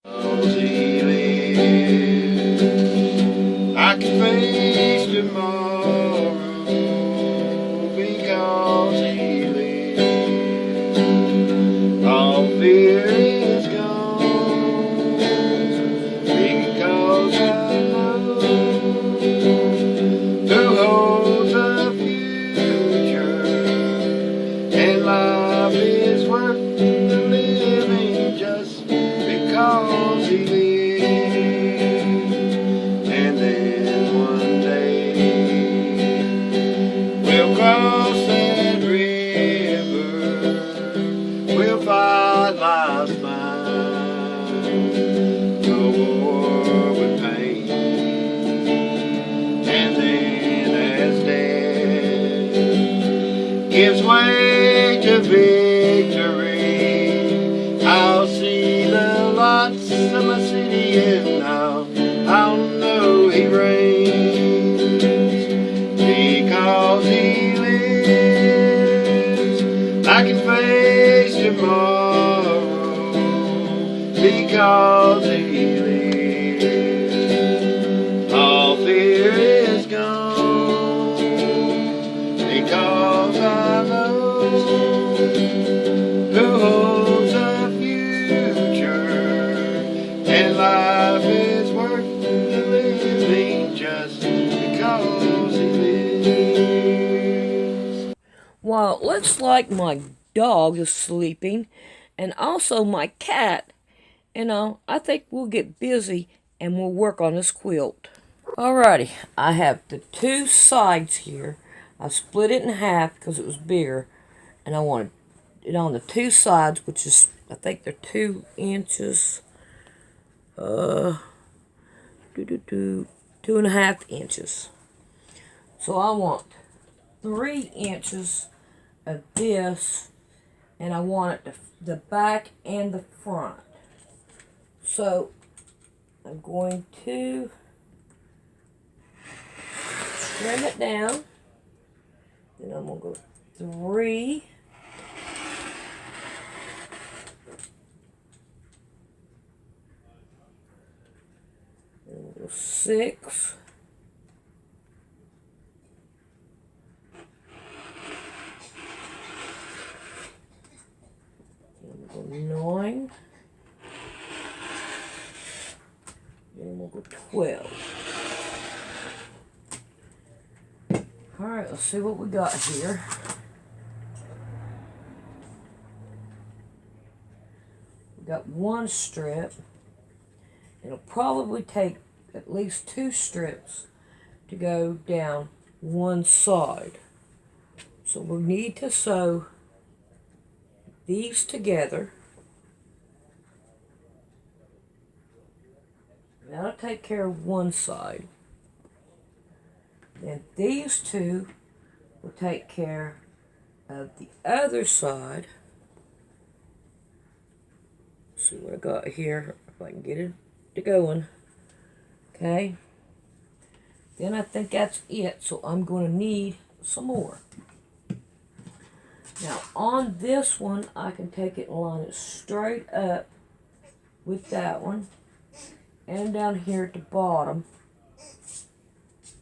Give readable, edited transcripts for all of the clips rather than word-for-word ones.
He lives. I can face tomorrow because he lives. All fear is gone because I know who holds the future, and life is worth the living just because he lives. And then one day we'll cross that river, we'll fight life's fight, no more with pain. And then as death gives way to victory, I'll see the lights of my city, and I'll know he reigns because he lives. I can face tomorrow because he lives. All fear is gone because I know who holds the future, and life is worth the living just because he lives. Well, it looks like my dog is sleeping, and also my cat. I think we'll get busy and we'll work on this quilt. Alrighty, I have the two sides here. I split it in half because it was bigger, and I wanted it on the two sides, which is, I think they're 2 inches. 2.5 inches. So I want 3 inches of this, and I want it the back and the front. So I'm going to trim it down. Then I'm going to go 3. Then we'll go 6. Then we'll go 9. Then we'll go 12. Alright, let's see what we got here. We got 1 strip. It'll probably take at least 2 strips to go down one side. So we need to sew these together. That'll take care of one side. Then these two will take care of the other side. Let's see what I got here, if I can get it to going. Okay. Then I think that's it, so I'm going to need some more. Now on this one, I can take it and line it straight up with that one, and down here at the bottom,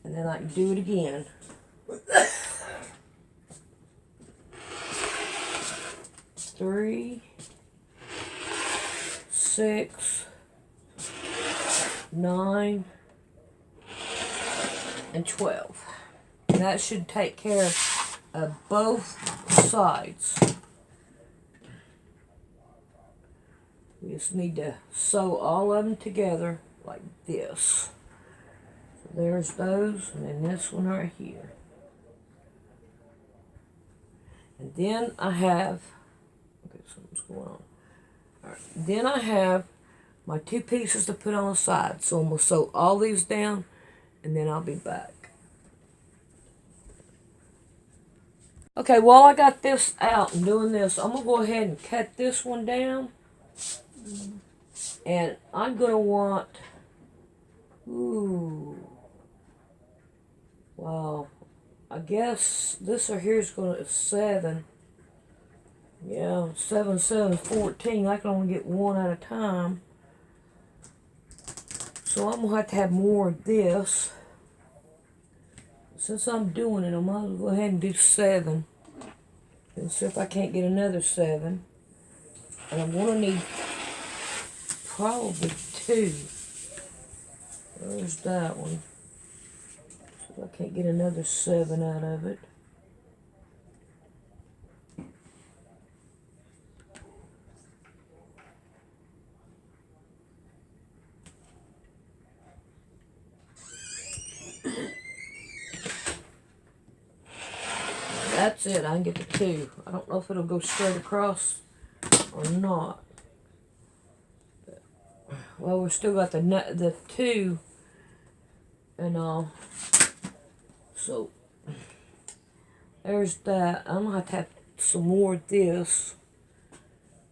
and then I can do it again. 3, 6, 9, and 12. And that should take care of both sides. We just need to sew all of them together like this. So there's those, and then this one right here. And then I have, okay, something's going on. All right, then I have my 2 pieces to put on the side. So I'm going to sew all these down, and then I'll be back. Okay, while I got this out and doing this, I'm going to go ahead and cut this one down. And I'm going to want, wow, I guess this right here is going to 7. Yeah, 7, 7, 14. I can only get one at a time. So I'm going to have more of this. Since I'm doing it, I might as well go ahead and do 7. And see if I can't get another 7. And I'm going to need probably 2. There's that one. So I can't get another 7 out of it. That's it. I can get the 2. I don't know if it'll go straight across or not. But, well, we're still got the 2 and all. So there's that. I'm gonna have some more of this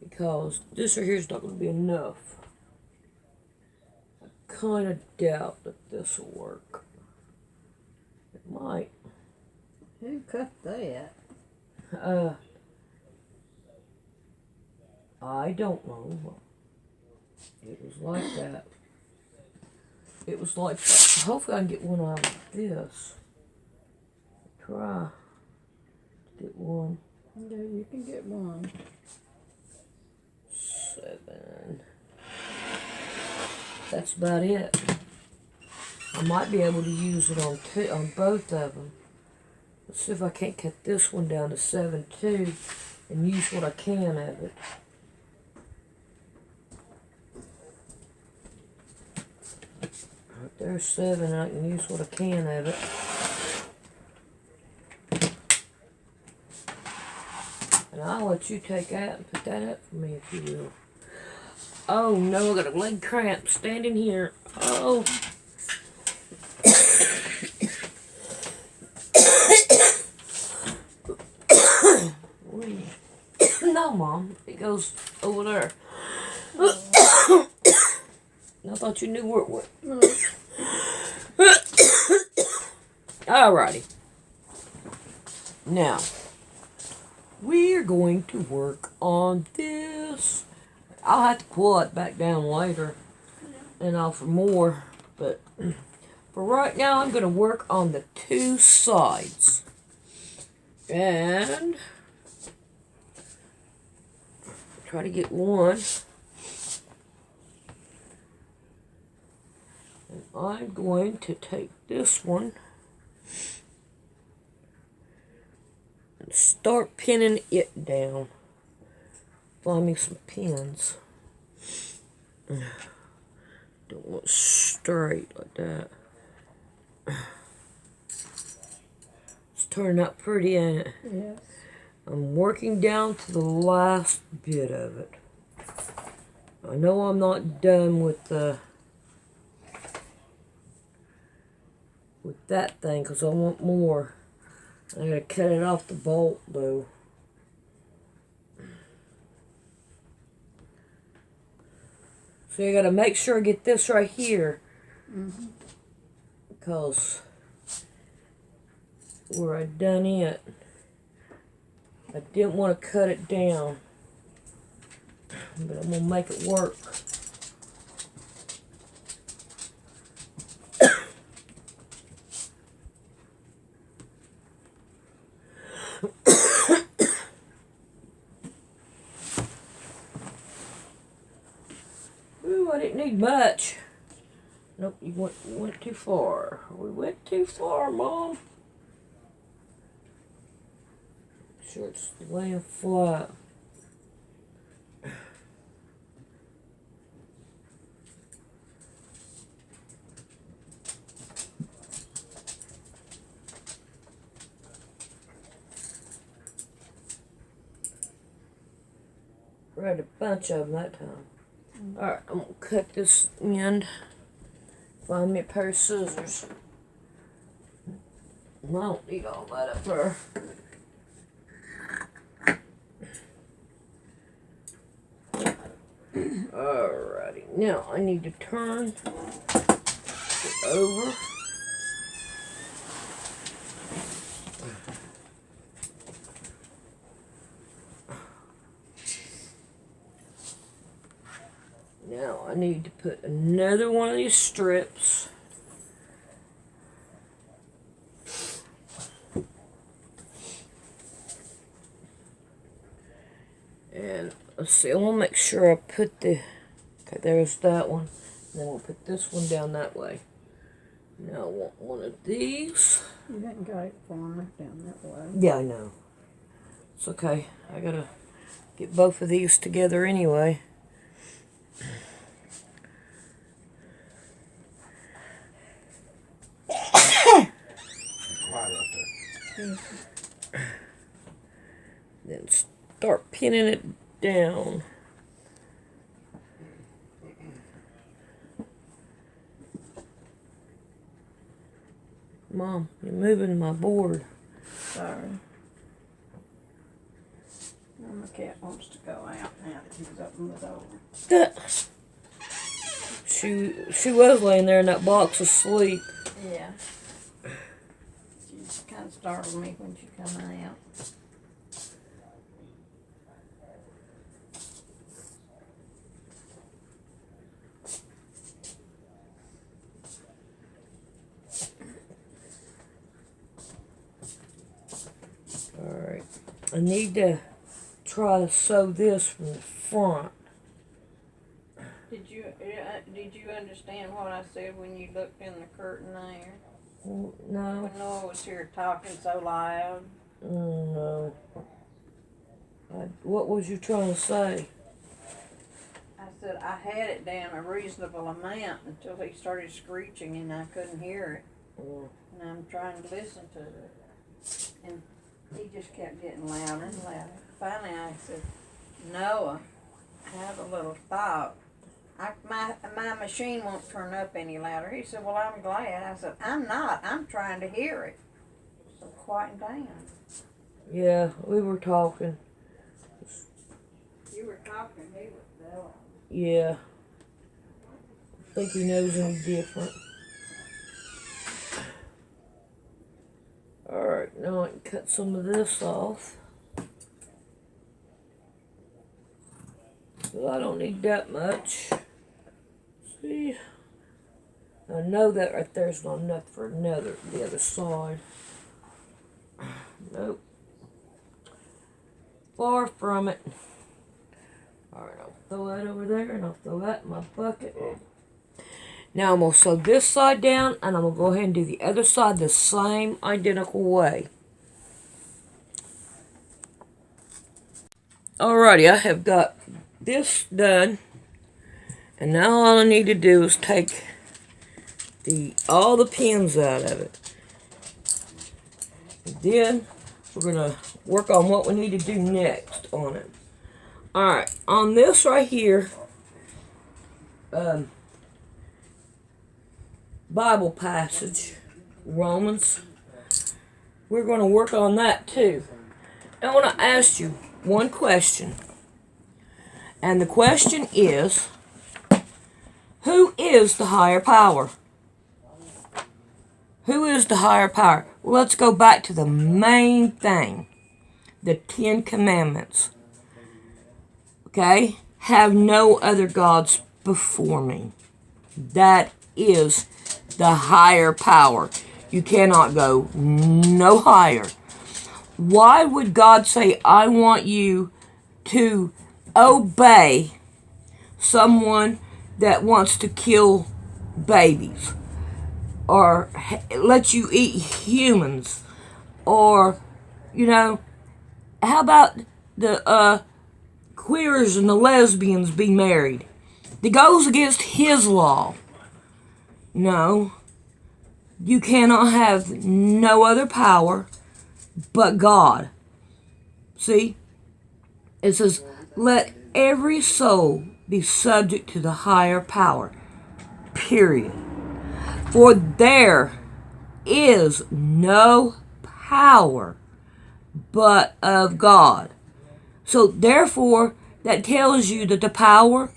because this right here is not gonna be enough. I kind of doubt that this will work. It might. Who cut that? I don't know. It was like that. It was like that. Hopefully I can get one out of this. Try to get one. Yeah, you can get one. 7. That's about it. I might be able to use it on both of them. Let's see if I can't cut this one down to 7 too and use what I can of it. Right there's 7. I can use what I can of it. And I'll let you take that and put that up for me if you will. Oh no, I got a leg cramp standing here. Oh. No, Mom. It goes over there. I thought you knew where it went. Alrighty. Now, we're going to work on this. I'll have to pull it back down later and offer more. But for right now, I'm going to work on the 2 sides. And try to get one. And I'm going to take this one and start pinning it down. Find me some pins. Don't want straight like that. It's turning out pretty, ain't it? Yes. I'm working down to the last bit of it. I know I'm not done with that thing because I want more. I gotta cut it off the bolt though. So you gotta make sure I get this right here. Because where I done it, I didn't want to cut it down, but I'm going to make it work. Ooh, I didn't need much. Nope, you went too far. We went too far, Mom. Sure it's laying flat. Read a bunch of them that time. Alright, I'm gonna cut this end. Find me a pair of scissors. I don't need all that up there. Alrighty, now I need to turn it over. Now I need need to put another one of these strips. And let's see, I want to make sure I put the, okay, there's that one. And then we'll put this one down that way. Now I want one of these. You didn't got it far enough down that way. Yeah, I know. It's okay. I gotta get both of these together anyway. Then start pinning it down. Mom, you're moving my board. Sorry. Now my cat wants to go out now that he's opened the door. She was laying there in that box asleep. Yeah. She kind of startled me when she come out. Alright. I need to try to sew this from the front. Did you understand what I said when you looked in the curtain there? No. When Noah was here talking so loud. No. What was you trying to say? I said I had it down a reasonable amount until he started screeching and I couldn't hear it. And I'm trying to listen to it. And he just kept getting louder and louder. Finally I said, Noah, have a little thought. My machine won't turn up any louder. He said, well, I'm glad. I said, I'm not. I'm trying to hear it. So quieten down. Yeah, we were talking. You were talking, he was yelling. Yeah. I think he knows any different. Alright, now I can cut some of this off. Well, I don't need that much. See? I know that right there's not enough for the other side. Nope. Far from it. Alright, I'll throw that over there and I'll throw that in my bucket. Now I'm going to sew this side down and I'm going to go ahead and do the other side the same identical way. Alrighty, I have got this done. And now all I need to do is take all the pins out of it. And then we're going to work on what we need to do next on it. Alright, on this right here, Bible passage, Romans, we're going to work on that too. I want to ask you one question. And the question is, who is the higher power? Who is the higher power? Well, let's go back to the main thing. The 10 Commandments. Okay? Have no other gods before me. That is the higher power. You cannot go no higher. Why would God say, I want you to obey someone that wants to kill babies, or let you eat humans, or, how about the queers and the lesbians be married? It goes against his law. No, you cannot have no other power but God. See, it says, let every soul be subject to the higher power. Period. For there is no power but of God. So therefore, that tells you that the power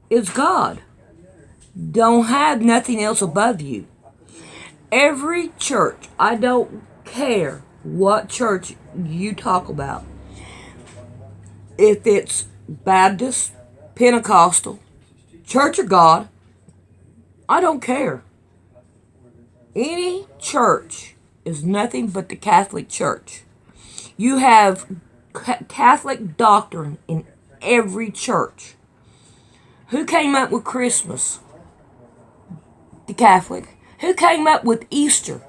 is God. Don't have nothing else above you. Every church, I don't care what church you talk about. If it's Baptist, Pentecostal, Church of God, I don't care. Any church is nothing but the Catholic Church. You have Catholic doctrine in every church. Who came up with Christmas? The Catholic. Who came up with Easter?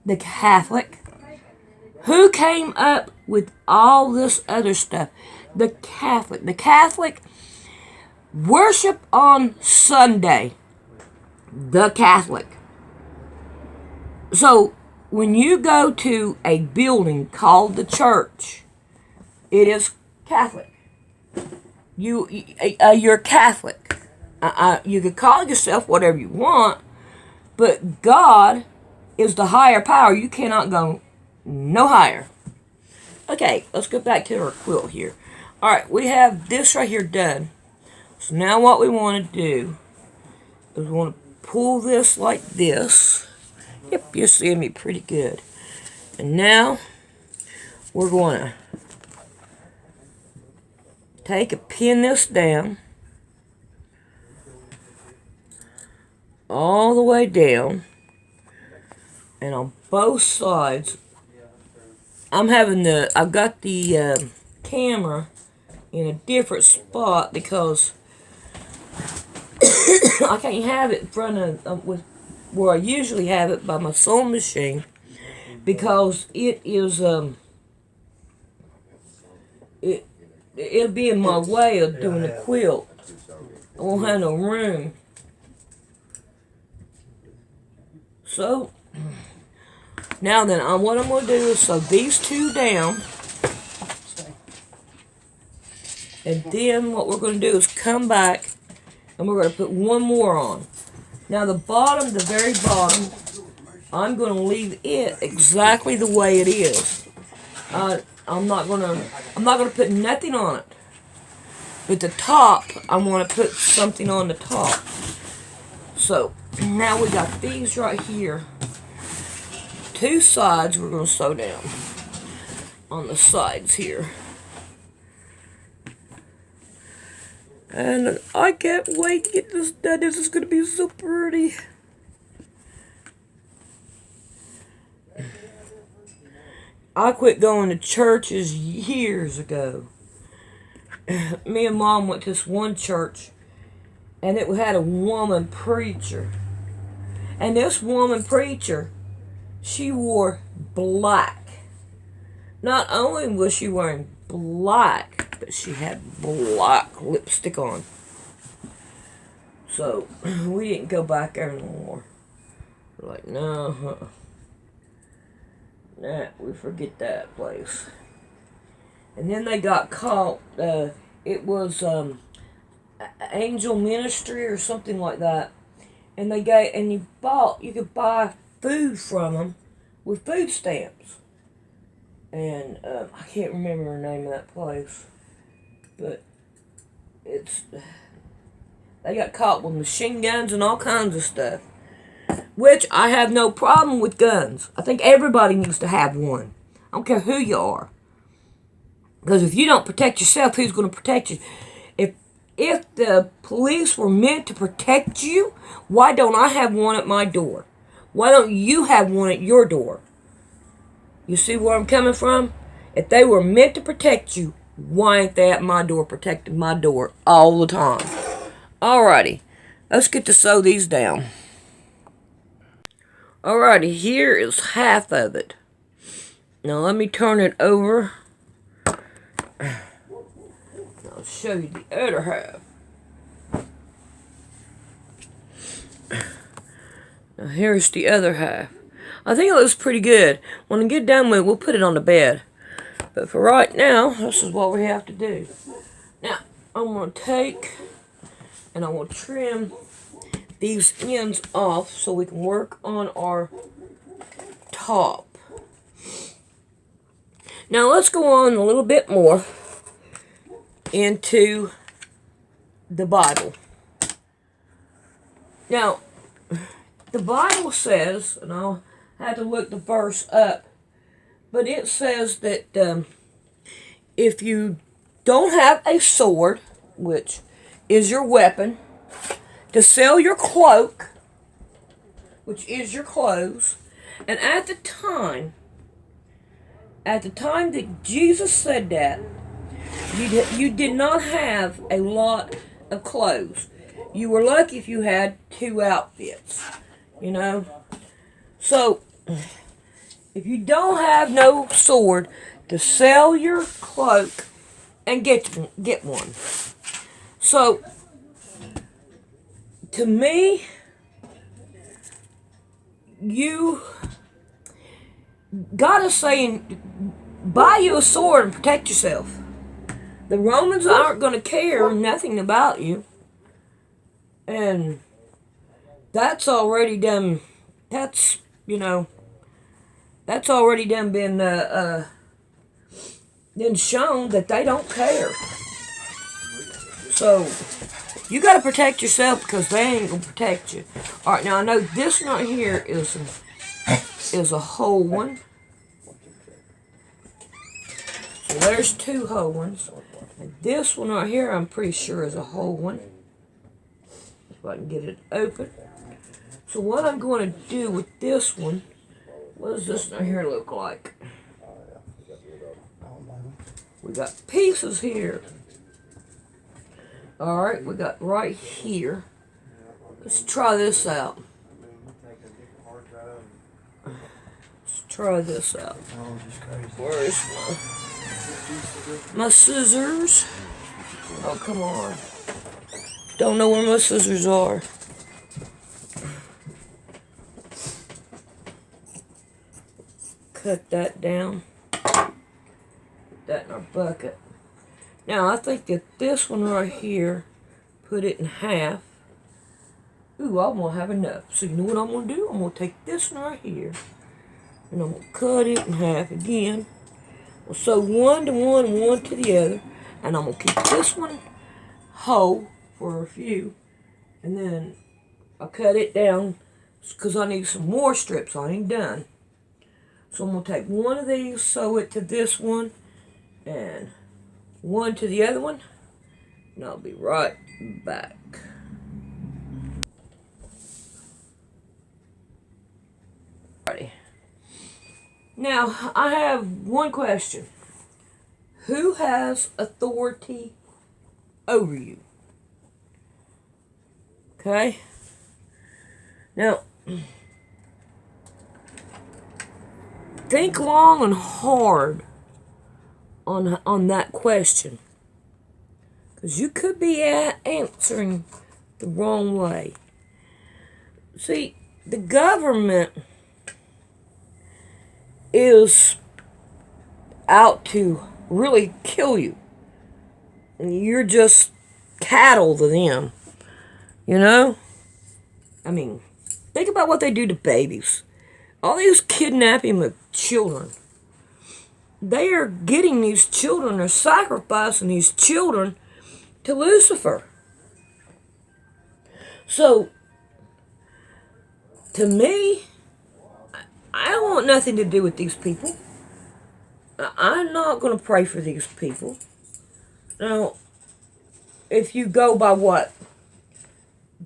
The Catholic. Who came up with all this other stuff? The Catholic. The Catholic worship on Sunday. The Catholic. So, when you go to a building called the church, it is Catholic. You're Catholic. You can call yourself whatever you want, but God is the higher power. You cannot go no higher. Okay, let's go back to our quilt here. Alright, we have this right here done. So now what we want to do is we want to pull this like this. Yep, you're seeing me pretty good. And now we're going to pin this down all the way down, and on both sides I've got the camera in a different spot because I can't have it in front of with where I usually have it by my sewing machine, because it is it'll be in my way of doing the quilt. I won't have no room. So now then, what I'm going to do is sew these two down, and then what we're going to do is come back and we're going to put one more on. Now the very bottom, I'm going to leave it exactly the way it is. I'm not going to put nothing on it. But the top, I want to put something on the top. So now we got these right here. Two sides we're going to sew down on the sides here. And I can't wait to get this done. This is going to be so pretty. I quit going to churches years ago. Me and Mom went to this one church, and it had a woman preacher. And this woman preacher, she wore black. Not only was she wearing black, but she had black lipstick on. So, we didn't go back there no more. We're like, no, nah, we forget that place. And then they got caught, it was Angel Ministry or something like that. And you could buy food from them with food stamps. And I can't remember the name of that place. But they got caught with machine guns and all kinds of stuff. Which, I have no problem with guns. I think everybody needs to have one. I don't care who you are. Because if you don't protect yourself, who's going to protect you? If the police were meant to protect you, why don't I have one at my door? Why don't you have one at your door? You see where I'm coming from? If they were meant to protect you, why ain't they at my door protecting my door all the time? Alrighty, let's get to sew these down. Alrighty, here is half of it. Now let me turn it over. I'll show you the other half. Now here's the other half. I think it looks pretty good. When I get done with it, we'll put it on the bed. But for right now, this is what we have to do. Now, I'm going to take and I will trim these ends off so we can work on our top. Now let's go on a little bit more into the Bible. Now, the Bible says, and I'll have to look the verse up, but it says that if you don't have a sword, which is your weapon, to sell your cloak, which is your clothes. And at the time that Jesus said that, you did not have a lot of clothes. You were lucky if you had 2 outfits, you know. So, if you don't have no sword, to sell your cloak and get one. So, to me, God is saying, buy you a sword and protect yourself. The Romans aren't going to care nothing about you. And that's already done, that's already done been shown that they don't care. So, you got to protect yourself because they ain't going to protect you. Alright, now I know this one right here is a whole one. So there's 2 whole ones. And this one right here I'm pretty sure is a whole one. If I can get it open. So what I'm going to do with this one, what does this right here look like? We got pieces here. Alright, we got right here. Let's try this out. Let's try this out. Where is my scissors? Oh, come on. Don't know where my scissors are. Cut that down. Put that in our bucket. Now, I think that this one right here, put it in half. Ooh, I'm going to have enough. So you know what I'm going to do? I'm going to take this one right here, and I'm going to cut it in half again. We'll sew one to one and one to the other. And I'm going to keep this one whole for a few. And then I'll cut it down because I need some more strips. I ain't done. So I'm going to take one of these, sew it to this one, and one to the other one. And I'll be right back. Alrighty. Now, I have one question. Who has authority over you? Okay? Now, think long and hard on that question. Because you could be answering the wrong way. See, the government is out to really kill you. And you're just cattle to them. You know? I mean, think about what they do to babies. All these kidnapping of children. They are getting these children, they're sacrificing these children to Lucifer. So, to me, I don't want nothing to do with these people. I'm not going to pray for these people. Now, if you go by what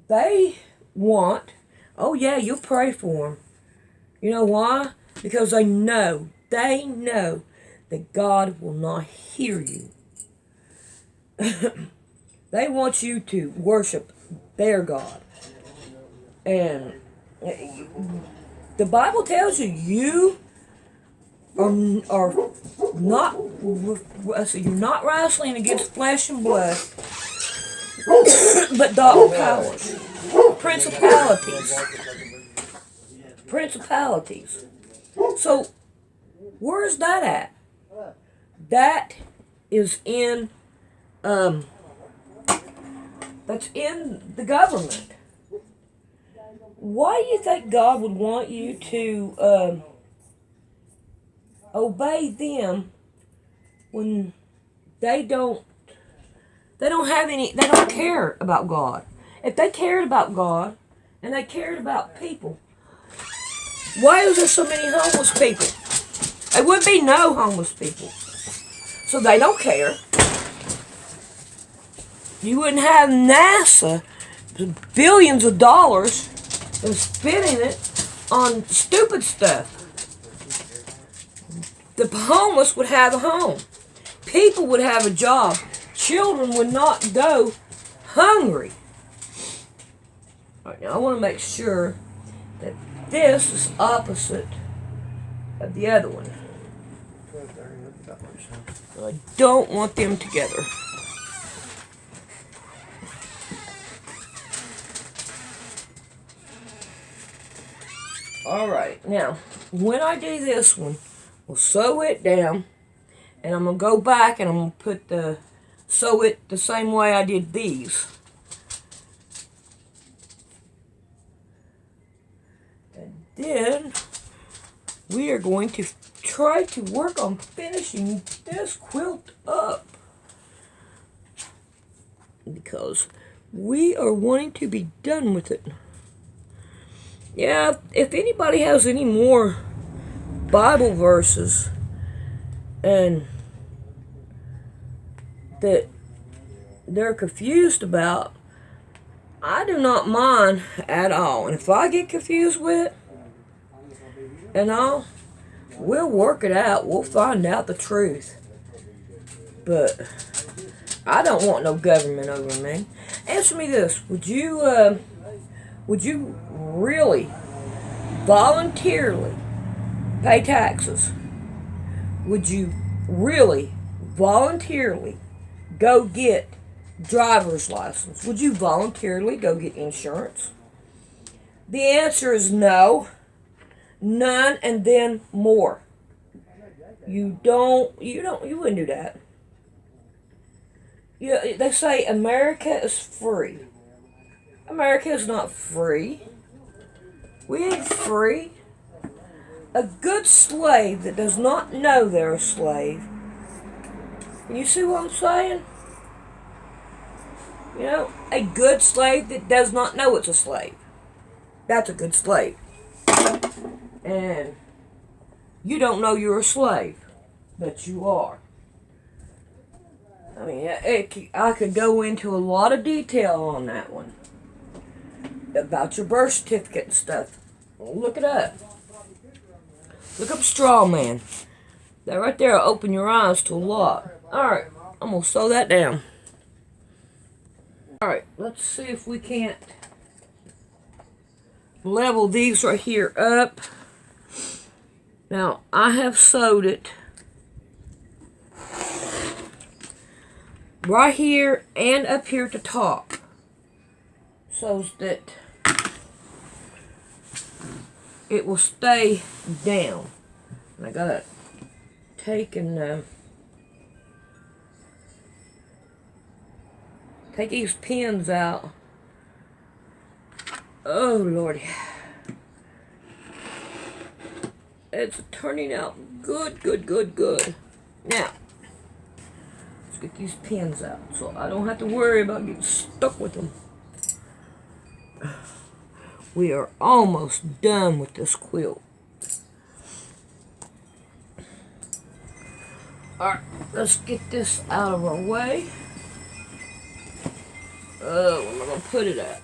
they want, oh yeah, you'll pray for them. You know why? Because they know that God will not hear you. They want you to worship their God. And the Bible tells you, you are not, you're not wrestling against flesh and blood, but dark powers, principalities. So, where's that at? That is in, that's in the government. Why do you think God would want you to obey them when they don't care about God? If they cared about God and they cared about people, why is there so many homeless people? There would be no homeless people. So they don't care. You wouldn't have NASA billions of dollars and spending it on stupid stuff. The homeless would have a home. People would have a job. Children would not go hungry. All right, now I want to make sure that this is opposite of the other one. I don't want them together. Alright, now, when I do this one, we'll sew it down, and I'm going to go back and I'm going to put sew it the same way I did these. And then, we are going to try to work on finishing this quilt up. Because we are wanting to be done with it. Yeah, if anybody has any more Bible verses and that they're confused about, I do not mind at all. And if I get confused with it and all, we'll work it out. We'll find out the truth. But I don't want no government over me. Answer me this. Would you really voluntarily pay taxes? Would you really voluntarily go get driver's license? Would you voluntarily go get insurance? The answer is no, none, and then more. You wouldn't do that. They say America is free. America is not free. We ain't free. A good slave that does not know they're a slave. You see what I'm saying? You know, a good slave that does not know it's a slave. That's a good slave. And you don't know you're a slave, but you are. I mean, I could go into a lot of detail on that one. About your birth certificate and stuff. Look it up. Look up straw man. That right there will open your eyes to a lot. Alright, I'm going to sew that down. Alright, let's see if we can't level these right here up. Now, I have sewed it right here and up here at the top, so that it will stay down. And I gotta take and take these pins out. Oh Lordy, it's turning out good. Now, let's get these pins out so I don't have to worry about getting stuck with them. We are almost done with this quilt. Alright, let's get this out of our way. Oh, where am I going to put it at?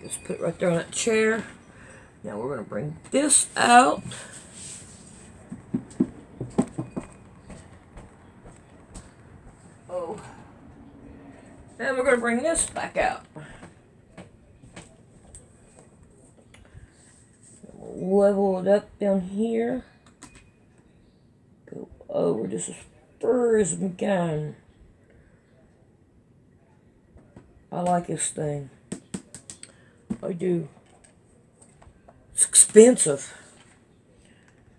Just put it right there on that chair. Now we're going to bring this out. Oh. And we're going to bring this back out. Level it up down here. Go over just as far as we can. I like this thing. I do. It's expensive.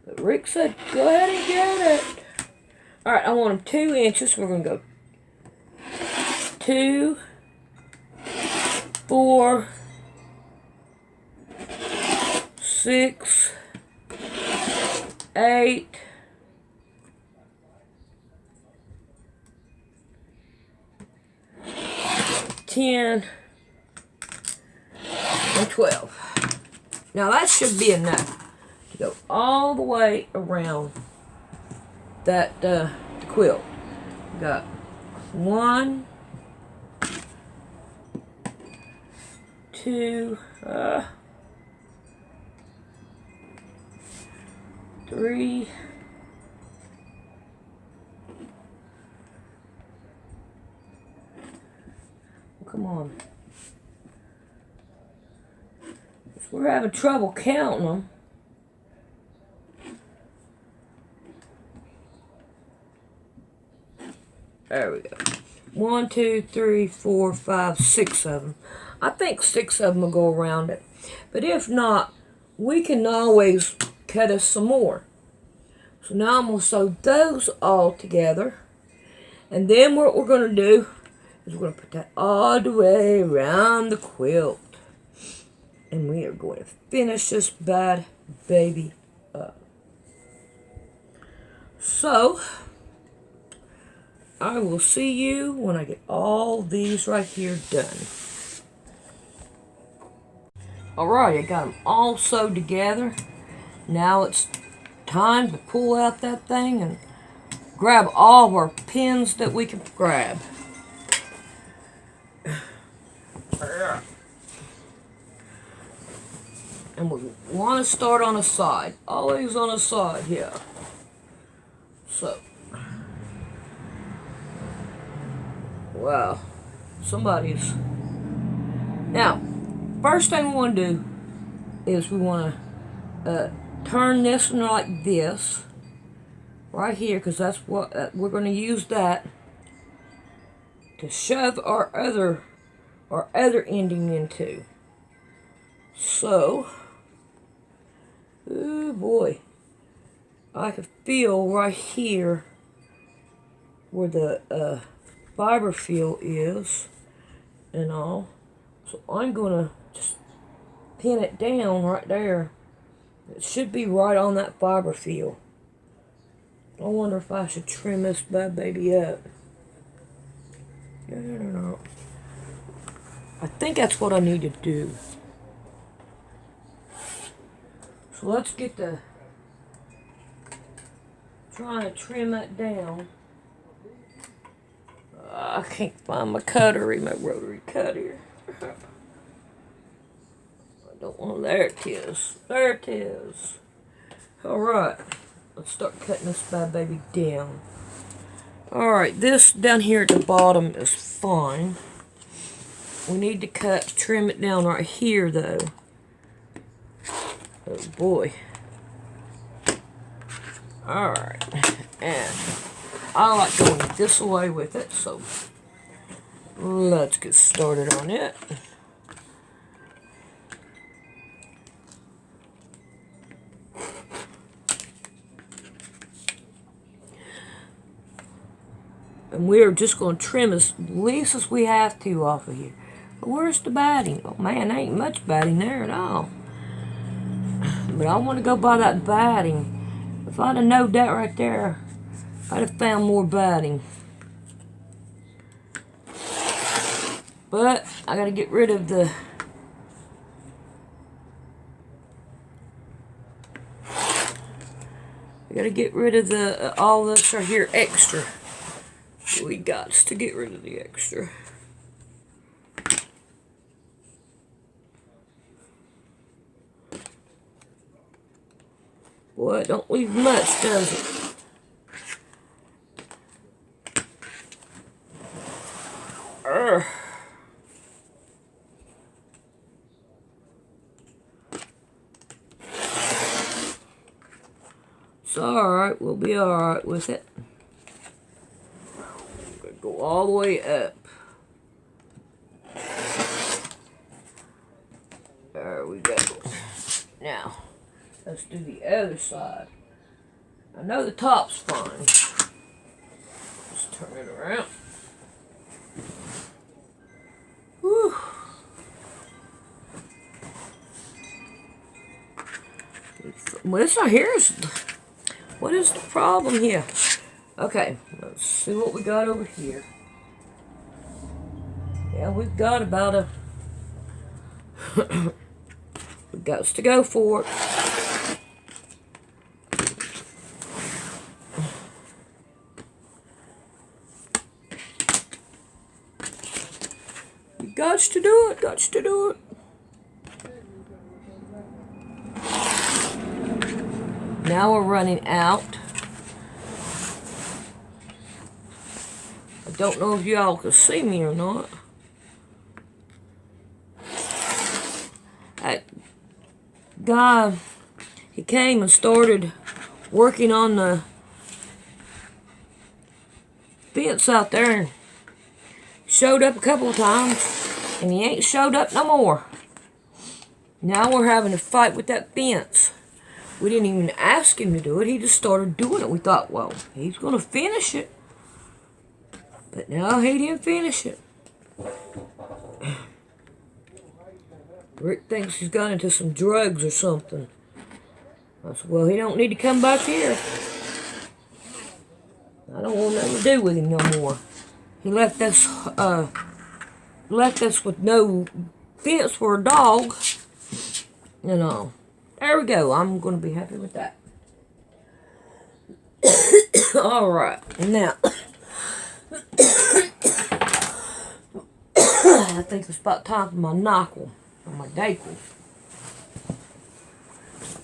But Rick said, go ahead and get it. Alright, I want them 2 inches. We're going to go 2, 4, 6, 8, 10, and 12. Now that should be enough to go all the way around that the quilt. Got 1, 2, 3. Come on. We're having trouble counting them. There we go. 1, 2, 3, 4, 5, 6 of them. I think 6 of them will go around it. But if not, we can always cut us some more. So now I'm going to sew those all together. And then what we're going to do is we're going to put that all the way around the quilt. And we are going to finish this bad baby up. So, I will see you when I get all these right here done. Alright, I got them all sewed together. Now it's time to pull out that thing and grab all of our pins that we can grab. And we want to start on a side. Always on a side, yeah. So. Wow. Somebody's. Now, first thing we want to do is we want to turn this one like this. Right here, because that's what we're going to use that to shove our other ending into. So. Oh boy, I can feel right here where the fiber feel is and all. So I'm gonna just pin it down right there. It should be right on that fiber feel. I wonder if I should trim this bad baby up. No. I think that's what I need to do. So let's get trying to trim that down. I can't find my rotary cutter. I don't want, there it is. There it is. Alright, let's start cutting this bad baby down. Alright, this down here at the bottom is fine. We need to trim it down right here though. Oh boy. Alright. And I like going this way with it, so let's get started on it. And we are just going to trim as least as we have to off of here. But where's the batting? Oh man, there ain't much batting there at all. But I want to go by that batting. If I'd have known that right there, I'd have found more batting. But I got to get rid of the... I got to get rid of the all this right here extra. We got to get rid of the extra. Boy, it don't leave much, does it? It's alright, we'll be alright with it. We're gonna go all the way up. There we go. Now, let's do the other side. I know the top's fine. Just turn it around. Whew. Well, it's not here. What is the problem here? Okay, let's see what we got over here. Yeah, we've got about a... We've got to go for it. You got to do it, got to do it. now we're running out. I don't know if y'all can see me or not. That guy, he came and started working on the fence out there and showed up a couple of times, and he ain't showed up no more. Now we're having a fight with that fence. We didn't even ask him to do it. He just started doing it. We thought, well, he's going to finish it. But no, he didn't finish it. Rick thinks he's gone into some drugs or something. I said, well, he don't need to come back here. I don't want nothing to do with him no more. He left us with no fence for a dog. You know. There we go. I'm going to be happy with that. Alright. Now. I think it's about time for my knuckle. Or my dackle.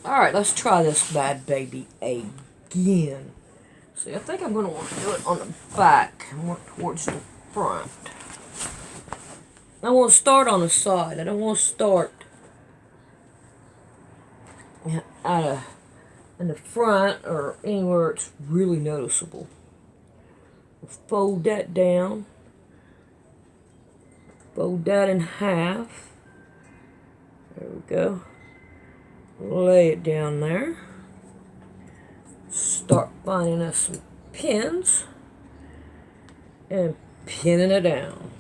Alright, let's try this bad baby again. See, I think I'm going to want to do it on the back and work towards the front. I want to start on the side. I don't want to start in the front or anywhere it's really noticeable. Fold that down. Fold that in half. There we go. Lay it down there. Start finding us some pins and pinning it down.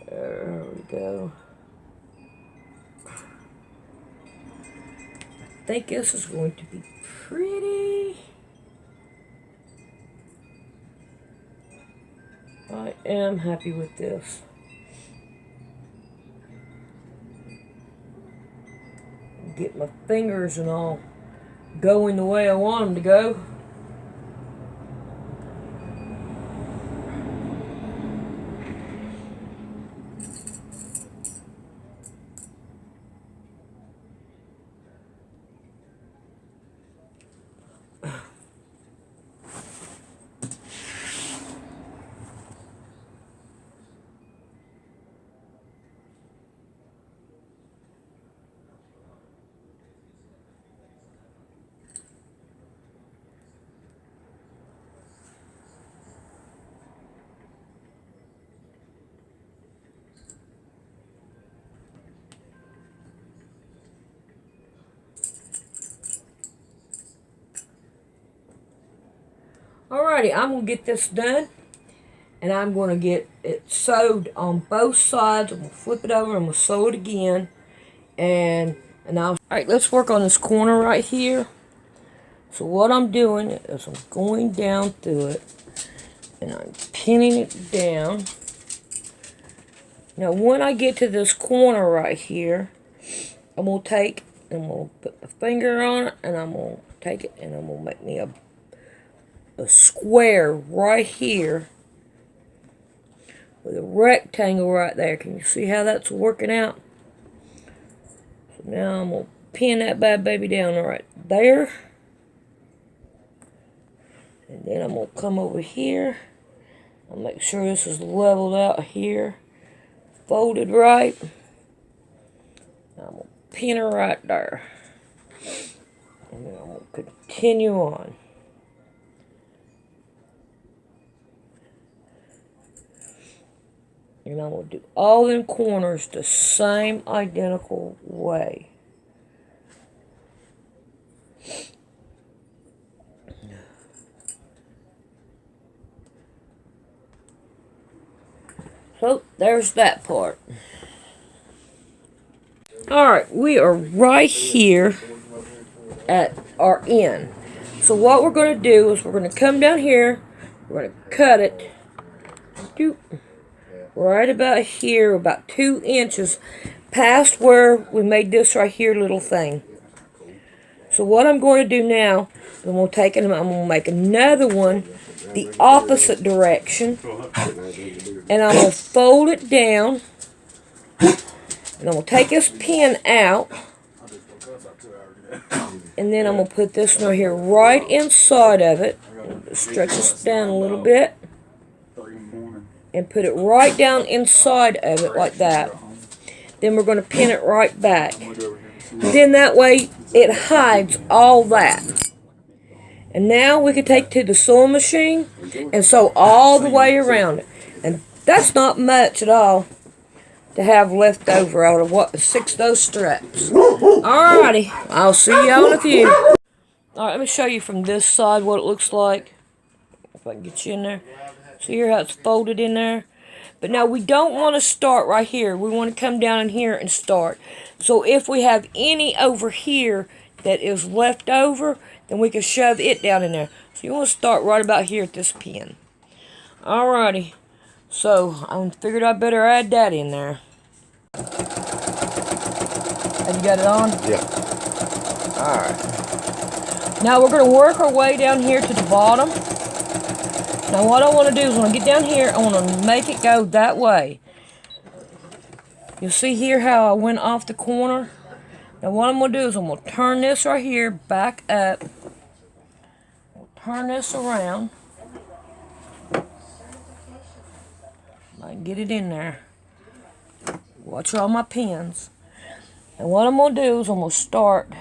There we go. I think this is going to be pretty. I am happy with this. Get my fingers and all going the way I want them to go. Alrighty, I'm going to get this done, and I'm going to get it sewed on both sides. I'm going to flip it over, I'm going to sew it again, and I'll... Alright, let's work on this corner right here. So what I'm doing is I'm going down through it, and I'm pinning it down. Now when I get to this corner right here, I'm going to take, and I'm going to put my finger on it, and I'm going to take it, and I'm going to make me a square right here with a rectangle right there. Can you see how that's working out? So now I'm going to pin that bad baby down right there. And then I'm going to come over here. I'll make sure this is leveled out here. Folded right. I'm going to pin her right there. And then I'm going to continue on. And I'm going to do all them corners the same identical way. So, there's that part. Alright, we are right here at our end. So what we're going to do is we're going to come down here, we're going to cut it. Doop. Right about here, about 2 inches past where we made this right here little thing. So what I'm going to do now, I'm going to take it and I'm going to make another one the opposite direction. And I'm going to fold it down. And I'm going to take this pin out. And then I'm going to put this one right here right inside of it. Stretch this down a little bit. And put it right down inside of it like that. Then we're going to pin it right back. Then that way it hides all that. And now we can take to the sewing machine and sew all the way around it. And that's not much at all to have left over out of what 6 of those straps. Alrighty, I'll see y'all in a few. Alright, let me show you from this side what it looks like. If I can get you in there. See here how it's folded in there? But now we don't want to start right here. We want to come down in here and start. So if we have any over here that is left over, then we can shove it down in there. So you want to start right about here at this pin. Alrighty. So I figured I better add that in there. Have you got it on? Yeah. Alright. Now we're going to work our way down here to the bottom. Now what I want to do is when I get down here, I want to make it go that way. You'll see here how I went off the corner. Now what I'm going to do is I'm going to turn this right here back up. Turn this around. I can get it in there. Watch all my pins. And what I'm going to do is I'm going to start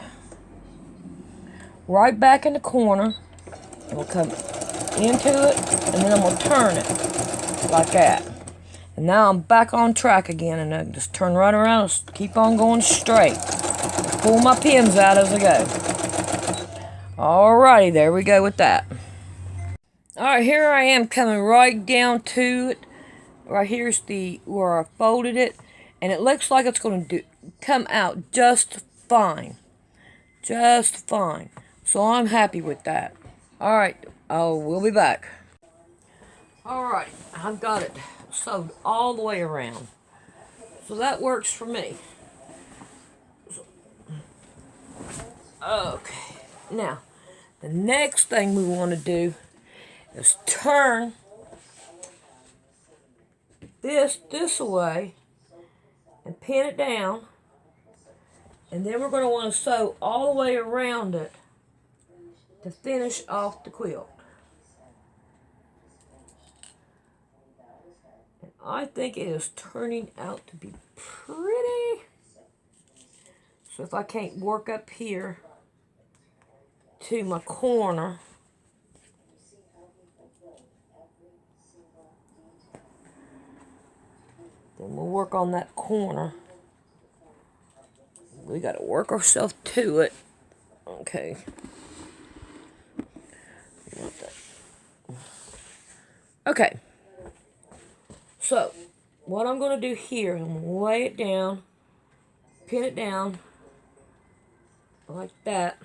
right back in the corner. I'm going to come into it, and then I'm going to turn it like that. And now I'm back on track again, and I just turn right around and keep on going straight. Just pull my pins out as I go. Alrighty, there we go with that. Alright, here I am coming right down to it. Right here's where I folded it, and it looks like it's going to come out just fine. Just fine. So I'm happy with that. Alright, we'll be back. Alright, I've got it sewed all the way around. So that works for me. Okay, now, the next thing we want to do is turn this away and pin it down. And then we're going to want to sew all the way around it to finish off the quilt. And I think it is turning out to be pretty. So if I can't work up here to my corner, then we'll work on that corner. We got to work ourselves to it. Okay. Okay. So, what I'm going to do here, I'm going to lay it down, pin it down, like that.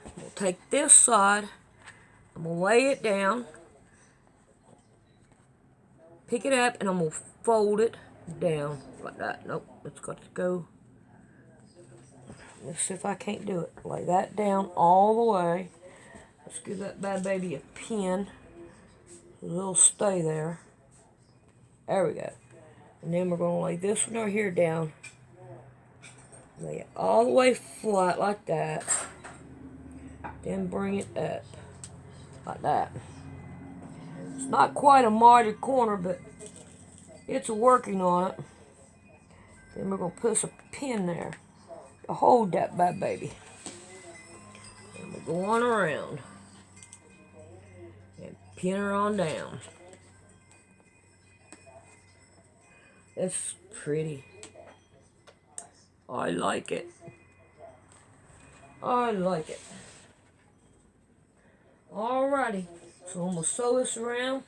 I'm going to take this side, I'm going to lay it down, pick it up, and I'm going to fold it down like that. Nope, it's got to go. Let's see if I can't do it. Lay that down all the way. Let's give that bad baby a pin. It'll stay there. There we go. And then we're going to lay this one over here down. Lay it all the way flat like that. Then bring it up like that. It's not quite a mitered corner, but it's working on it. Then we're going to put a pin there to hold that bad baby. And we're going around. And pin her on down. It's pretty. I like it. I like it. Alrighty. So I'm going to sew this around.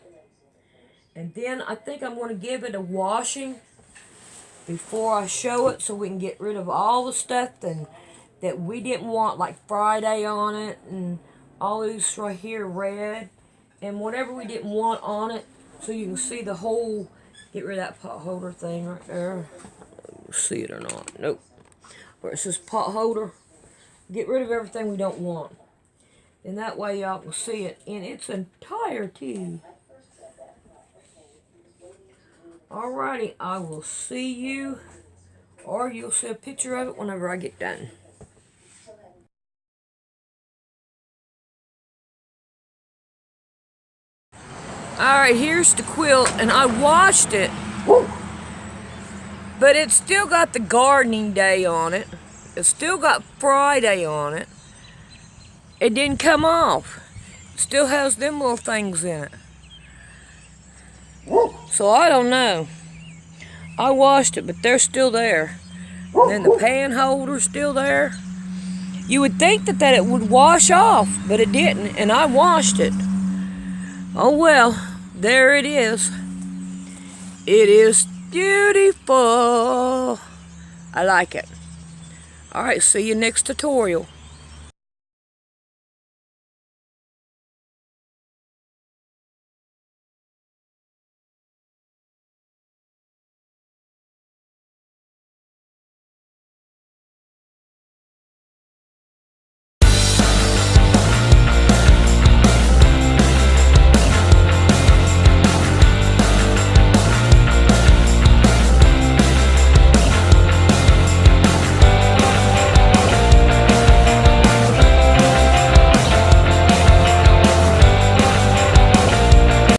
And then I think I'm going to give it a washing before I show it, so we can get rid of all the stuff that we didn't want, like Friday on it, and all these right here red, and whatever we didn't want on it, so you can see the whole, get rid of that pot holder thing right there. See it or not? Nope. Where it says pot holder, get rid of everything we don't want. And that way y'all can see it in its entirety. Alrighty, I will see you Or you'll see a picture of it whenever I get done. Alright, here's the quilt, and I washed it. But it's still got the gardening day on it. It's still got Friday on it. It didn't come off. It still has them little things in it. So I don't know. I washed it, but they're still there. And then the pan holder's still there. You would think that it would wash off, but it didn't, and I washed it. Oh well, there it is. It is beautiful. I like it. Alright, see you next tutorial.